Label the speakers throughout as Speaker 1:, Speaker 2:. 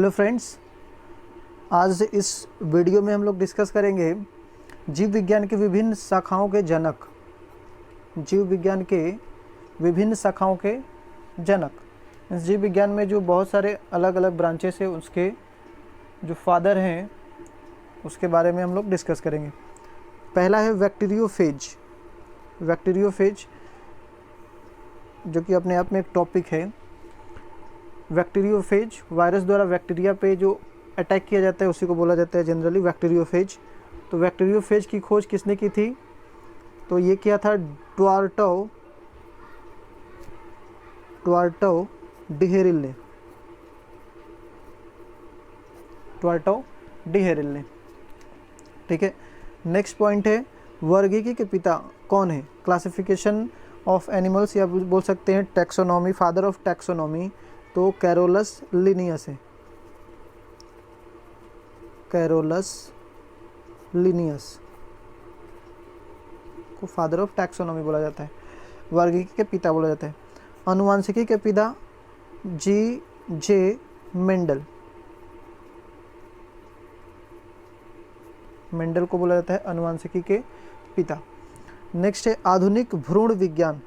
Speaker 1: Hello friends, आज इस video में हम लोग डिस्कस करेंगे जीव विज्ञान के विभिन्न शाखाओं के जनक। जीव विज्ञान के विभिन्न शाखाओं के जनक, इस जीव विज्ञान में जो बहुत सारे अलग अलग ब्रांचेस है, उसके जो फादर हैं उसके बारे में हम लोग डिस्कस करेंगे। पहला है बैक्टीरियोफेज। बैक्टीरियोफेज जो कि अपने आप में एक टॉपिक है। बैक्टीरियोफेज, वायरस द्वारा बैक्टीरिया पे जो अटैक किया जाता है उसी को बोला जाता है जनरली बैक्टीरियोफेज। तो बैक्टीरियोफेज की खोज किसने की थी? तो ये किया था ट्वार्टो डिहेरिल ने। ट्वार्टो डिहेरिल ने, ठीक है। नेक्स्ट पॉइंट है वर्गीकी के पिता कौन है? क्लासिफिकेशन ऑफ एनिमल्स या बोल सकते हैं टैक्सोनॉमी, फादर ऑफ टैक्सोनॉमी, तो कैरोलस लिनियस है। कैरोलस लिनियस को फादर ऑफ टैक्सोनॉमी बोला जाता है, वर्गीकी के पिता बोला जाता है। अनुवांशिकी के पिता G.J. मेंडल। मेंडल को बोला जाता है अनुवांशिकी के पिता। नेक्स्ट है आधुनिक भ्रूण विज्ञान,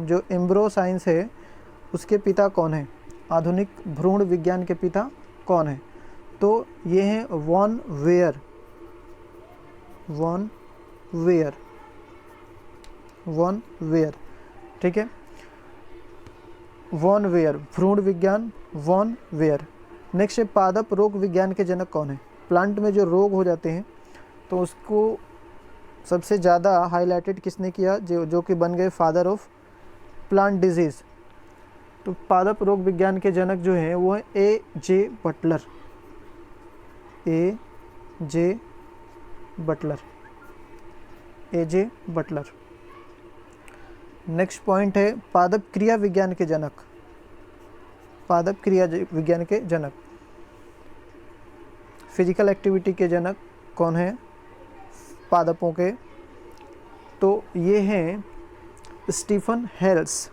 Speaker 1: जो एम्ब्रो साइंस है, उसके पिता कौन है? आधुनिक भ्रूण विज्ञान के पिता कौन है? तो ये हैं वॉन वेयर। वॉन वेयर, वॉन वेयर, ठीक है। वॉन वेयर, भ्रूण विज्ञान, वॉन वेयर। नेक्स्ट है पादप रोग विज्ञान के जनक कौन है? प्लांट में जो रोग हो जाते हैं तो उसको सबसे ज़्यादा हाईलाइटेड किसने किया? जो कि बन गए फादर ऑफ प्लांट डिजीज़। तो पादप रोग विज्ञान के जनक जो हैं वो है A.J. Butler. A.J. Butler, A.J. Butler. Next point है पादप क्रिया विज्ञान के जनक। पादप क्रिया विज्ञान के जनक, फिजिकल एक्टिविटी के जनक कौन है पादपों के? तो ये हैं Stephen Hales.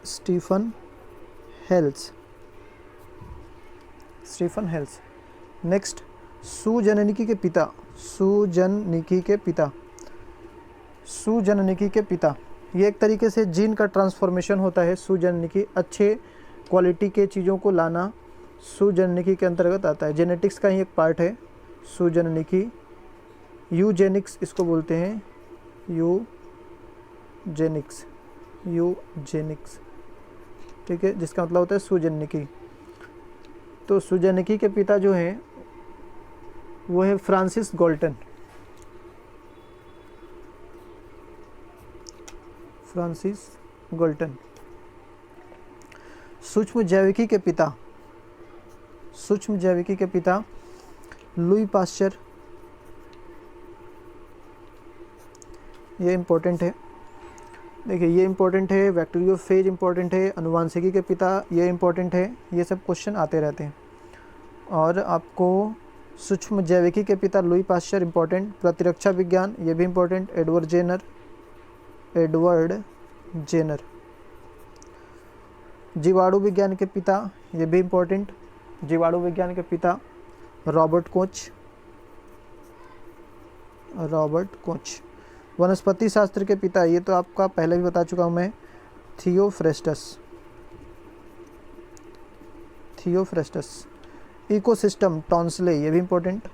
Speaker 1: Stephen Hales, Stephen Hales. Next सुजननिकी के पिता। सुजननिकी के पिता, सुजननिकी के पिता, ये एक तरीके से जीन का ट्रांसफॉर्मेशन होता है। सुजननिकी, अच्छे क्वालिटी के चीज़ों को लाना, सुजननिकी के अंतर्गत आता है। जेनेटिक्स का ही एक पार्ट है सुजननिकी। यूजेनिक्स इसको बोलते हैं, यूजेनिक्स, यूजेनिक्स, ठीक है, जिसका मतलब होता है सुजननिकी। तो सुजननिकी के पिता जो हैं वो है फ्रांसिस गाल्टन। Francis Galton. सूक्ष्म जैविकी के पिता, सूक्ष्म जैविकी के पिता लुई पाश्चर। ये इम्पोर्टेंट है, देखिए ये इम्पोर्टेंट है। बैक्टीरियोफेज इम्पोर्टेंट है। अनुवांशिकी के पिता ये इम्पोर्टेंट है। ये सब क्वेश्चन आते रहते हैं। और आपको सूक्ष्म जैविकी के पिता लुई पाश्चर इम्पोर्टेंट। प्रतिरक्षा विज्ञान ये भी important, Edward Jenner. Edward Jenner. जीवाणु विज्ञान के पिता ये भी इम्पोर्टेंट। जीवाणु विज्ञान के पिता रॉबर्ट कोच। Robert Koch. वनस्पति शास्त्र के पिता, ये तो आपका पहले भी बता चुका हूँ मैं, थियोफ्रेस्टस। थियोफ्रेस्टस। इकोसिस्टम टॉन्सले, ये भी इम्पोर्टेंट,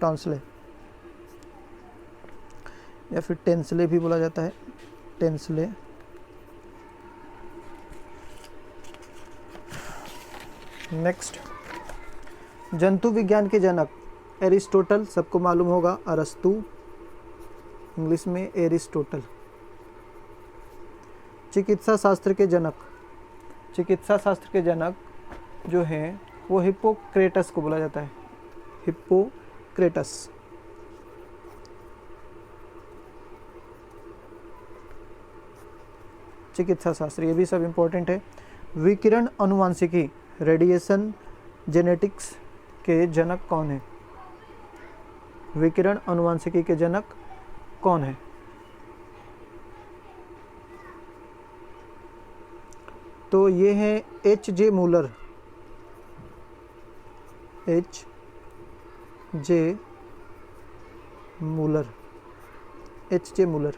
Speaker 1: टॉन्सले या फिर टेंसले भी बोला जाता है, टेंसले। नेक्स्ट जंतु विज्ञान के जनक एरिस्टोटल, सबको मालूम होगा, अरस्तु, इंग्लिश में एरिस्टोटल। चिकित्सा शास्त्र के जनक, चिकित्सा शास्त्र के जनक जो हैं वो हिप्पोक्रेटस को बोला जाता है, हिप्पोक्रेटस। चिकित्सा शास्त्र, ये भी सब इम्पोर्टेंट है। विकिरण अनुवांशिकी, रेडिएशन जेनेटिक्स के जनक कौन है? विकिरण अनुवांशिकी के जनक कौन है? तो ये है H J Müller, H J Müller, H J Müller.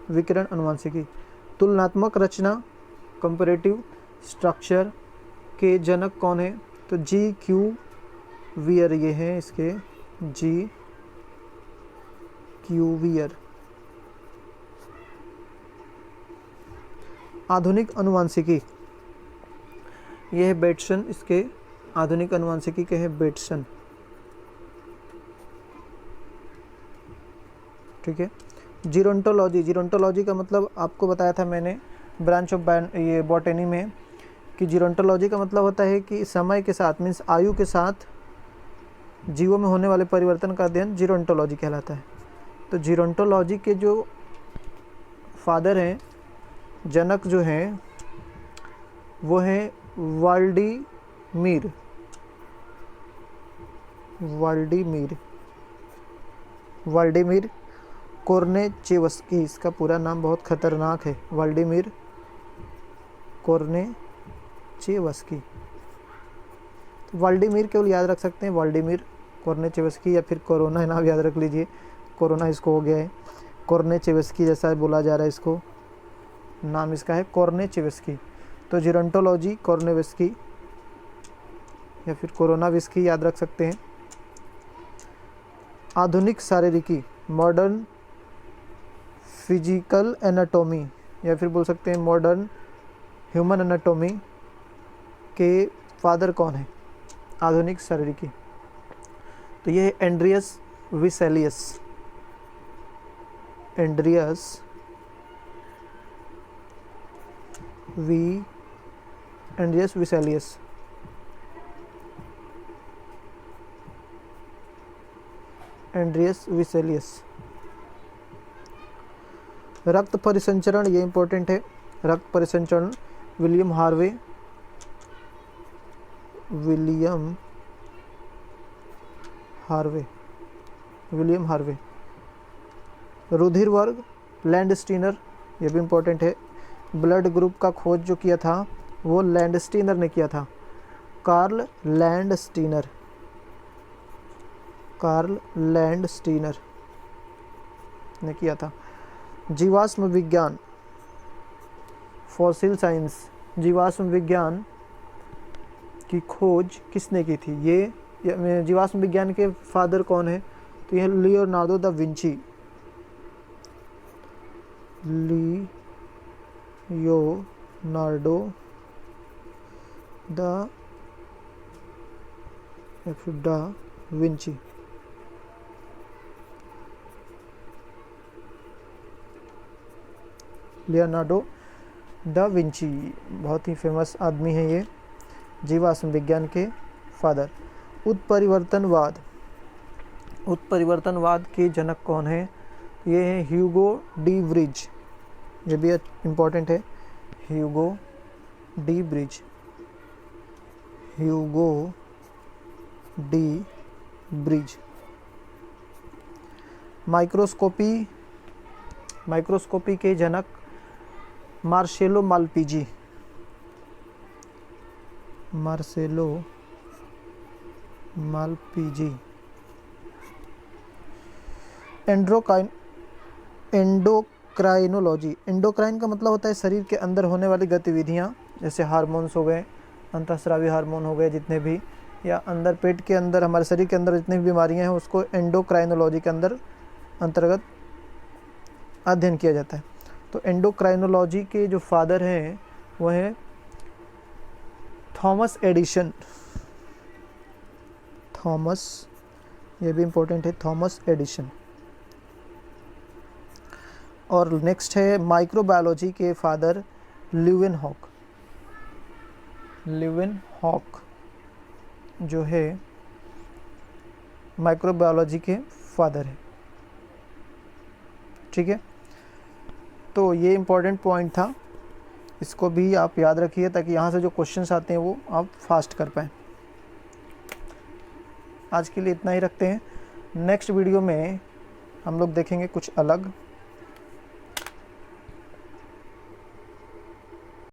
Speaker 1: विकिरण अनुवांशिकी, तुलनात्मक रचना, कंपैरेटिव स्ट्रक्चर के जनक कौन है? तो जी क्यू वियर, ये हैं इसके जी क्यू वियर। आधुनिक अनुवांशिकी, ये है बेटसन, इसके आधुनिक अनुवांशिकी के है बेटसन। ठीक है। जीरोंटोलॉजी, जीरोंटोलॉजी का मतलब आपको बताया था मैंने ब्रांच ऑफ ये बॉटनी में कि जीरोंटोलॉजी का मतलब होता है कि समय के साथ मीन्स आयु के साथ जीवों में होने वाले परिवर्तन का अध्ययन जीरोंटोलॉजी कहलाता है। तो जीरोंटोलॉजी के जो फादर हैं, जनक जो हैं, वो हैं वाल्डीमीर, वाल्डीमीर कोर्नेचेवस्की। इसका पूरा नाम बहुत खतरनाक है, वाल्डीमीर कोर्नेचेवस्की। वाल्डीमीर केवल याद रख सकते हैं, वाल्डीमीर कोर्नेचेवस्की, या फिर कोरोना नाम याद रख लीजिए, कोरोना इसको हो गया है, कोर्नेचेवस्की जैसा बोला जा रहा है इसको, नाम इसका है कोर्नेचेवस्की। तो जीरोंटोलॉजी कोर्नेवेस्की या फिर कोरोनाविस्की याद रख सकते हैं। आधुनिक शारीरिकी, मॉडर्न फिजिकल एनाटॉमी, या फिर बोल सकते हैं मॉडर्न ह्यूमन एनाटॉमी के फादर कौन है? आधुनिक शारीरिकी, तो ये है Andreas Vesalius, Andreas Vesalius. Andreas Vesalius. रक्त परिसंचरण, ये इंपॉर्टेंट है, रक्त परिसंचरण विलियम हार्वे, विलियम हार्वे। रुधिर वर्ग, लैंडस्टीनर, ये भी इंपॉर्टेंट है। ब्लड ग्रुप का खोज जो किया था वो लैंडस्टीनर ने किया था, कार्ल लैंडस्टीनर ने किया था। जीवाश्म विज्ञान, फॉसिल साइंस, जीवाश्म विज्ञान की खोज किसने की थी? ये जीवाश्म विज्ञान के फादर कौन है? तो यह Leonardo da Vinci, Leonardo da Vinci. Leonardo da Vinci बहुत ही फेमस आदमी है ये, जीवाश्म विज्ञान के फादर। उत्परिवर्तनवाद के जनक कौन है? ये है ह्यूगो डी ब्रिज, ये भी इम्पोर्टेंट है, ह्यूगो डी ब्रिज। माइक्रोस्कोपी के जनक मार्सेलो मालपीजी, एंडोक्राइनोलॉजी, एंडोक्राइन का मतलब होता है शरीर के अंदर होने वाली गतिविधियाँ, जैसे हार्मोन्स हो गए, अंतःस्रावी हार्मोन हो गए जितने भी, या अंदर पेट के अंदर हमारे शरीर के अंदर जितनी भी बीमारियाँ हैं उसको एंडोक्राइनोलॉजी के अंतर्गत अध्ययन किया जाता है। तो एंडोक्राइनोलॉजी के जो फादर हैं वो हैं थॉमस एडिसन, ये भी इम्पोर्टेंट है, थॉमस एडिसन। और नेक्स्ट है माइक्रोबायोलॉजी के फादर ल्यूवेनहॉक जो है माइक्रोबायोलॉजी के फादर है। ठीक है, तो ये इम्पोर्टेंट पॉइंट था, इसको भी आप याद रखिए ताकि यहाँ से जो क्वेश्चंस आते हैं वो आप फास्ट कर पाएँ। आज के लिए इतना ही रखते हैं, नेक्स्ट वीडियो में हम लोग देखेंगे कुछ अलग।